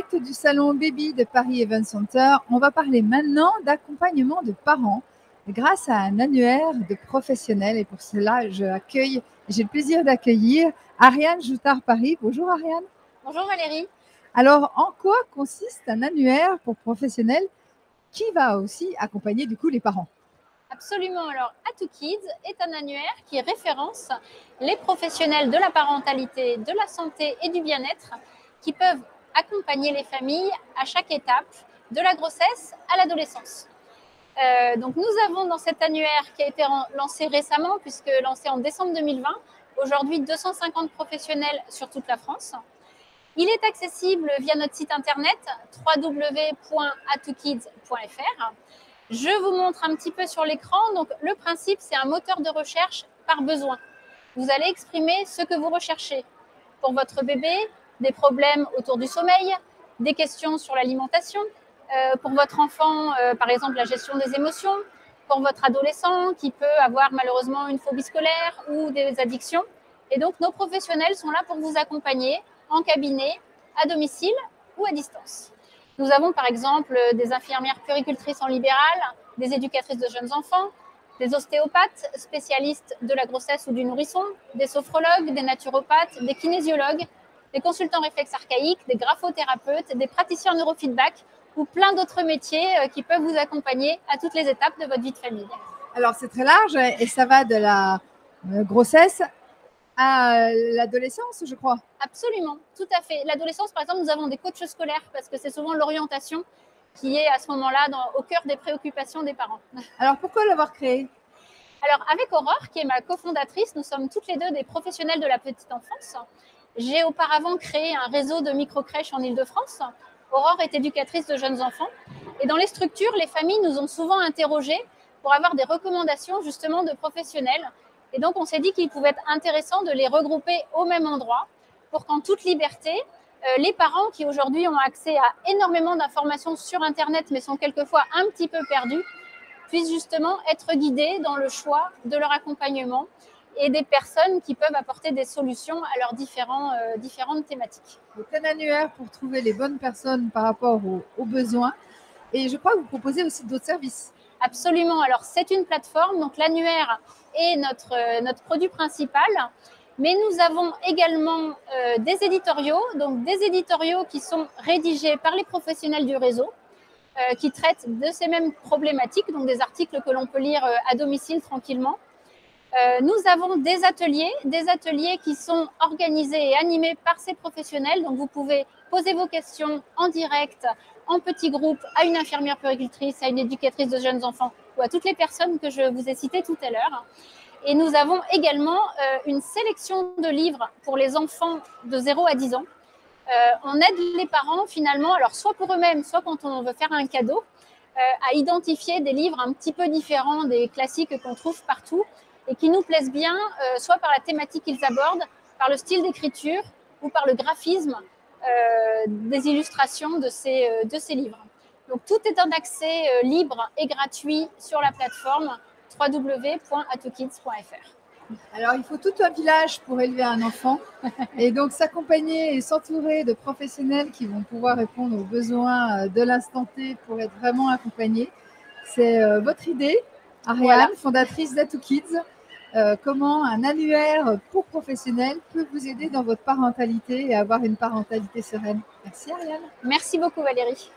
direct du salon Baby de Paris Event Center. On va parler maintenant d'accompagnement de parents grâce à un annuaire de professionnels. Et pour cela, j'ai le plaisir d'accueillir Ariane Joutard-Paris. Bonjour Ariane. Bonjour Valérie. Alors, en quoi consiste un annuaire pour professionnels qui va aussi accompagner du coup les parents? Absolument. Alors, A2Kids est un annuaire qui référence les professionnels de la parentalité, de la santé et du bien-être qui peuvent accompagner les familles à chaque étape de la grossesse à l'adolescence. Donc, nous avons dans cet annuaire qui a été lancé récemment, puisque lancé en décembre 2020, aujourd'hui 250 professionnels sur toute la France. Il est accessible via notre site internet www.a2kids.fr. Je vous montre un petit peu sur l'écran. Donc, le principe, c'est un moteur de recherche par besoin. Vous allez exprimer ce que vous recherchez. Pour votre bébé, des problèmes autour du sommeil, des questions sur l'alimentation. Pour votre enfant, par exemple, la gestion des émotions. Pour votre adolescent qui peut avoir malheureusement une phobie scolaire ou des addictions. Et donc, nos professionnels sont là pour vous accompagner en cabinet, à domicile ou à distance. Nous avons par exemple des infirmières puéricultrices en libéral, des éducatrices de jeunes enfants, des ostéopathes spécialistes de la grossesse ou du nourrisson, des sophrologues, des naturopathes, des kinésiologues, des consultants réflexes archaïques, des graphothérapeutes, des praticiens en neurofeedback ou plein d'autres métiers qui peuvent vous accompagner à toutes les étapes de votre vie de famille. Alors, c'est très large et ça va de la grossesse à l'adolescence, je crois. Absolument, tout à fait. L'adolescence, par exemple, nous avons des coachs scolaires parce que c'est souvent l'orientation qui est à ce moment-là au cœur des préoccupations des parents. Alors, pourquoi l'avoir créé? Alors, avec Aurore, qui est ma cofondatrice, nous sommes toutes les deux des professionnels de la petite enfance. J'ai auparavant créé un réseau de micro-crèches en Île-de-France. Aurore est éducatrice de jeunes enfants. Et dans les structures, les familles nous ont souvent interrogés pour avoir des recommandations justement de professionnels. Et donc, on s'est dit qu'il pouvait être intéressant de les regrouper au même endroit pour qu'en toute liberté, les parents qui aujourd'hui ont accès à énormément d'informations sur Internet, mais sont quelquefois un petit peu perdus, puissent justement être guidés dans le choix de leur accompagnement et des personnes qui peuvent apporter des solutions à leurs différentes thématiques. Donc, un annuaire pour trouver les bonnes personnes par rapport aux besoins. Et je crois que vous proposez aussi d'autres services. Absolument. Alors, c'est une plateforme. Donc, l'annuaire est notre produit principal. Mais nous avons également des éditoriaux. Donc, des éditoriaux qui sont rédigés par les professionnels du réseau, qui traitent de ces mêmes problématiques. Donc, des articles que l'on peut lire à domicile tranquillement. Nous avons des ateliers qui sont organisés et animés par ces professionnels. Donc, vous pouvez poser vos questions en direct, en petit groupe, à une infirmière puéricultrice, à une éducatrice de jeunes enfants ou à toutes les personnes que je vous ai citées tout à l'heure. Et nous avons également une sélection de livres pour les enfants de 0 à 10 ans. On aide les parents finalement, alors soit pour eux-mêmes, soit quand on veut faire un cadeau, à identifier des livres un petit peu différents des classiques qu'on trouve partout et qui nous plaisent bien, soit par la thématique qu'ils abordent, par le style d'écriture ou par le graphisme des illustrations de ces livres. Donc tout est en accès libre et gratuit sur la plateforme www.a2kids.fr. Alors, il faut tout un village pour élever un enfant. Et donc, s'accompagner et s'entourer de professionnels qui vont pouvoir répondre aux besoins de l'instant T pour être vraiment accompagnés. C'est votre idée, Ariane, voilà, fondatrice d'A2Kids. Comment un annuaire pour professionnels peut vous aider dans votre parentalité et avoir une parentalité sereine. Merci Ariane. Merci beaucoup Valérie.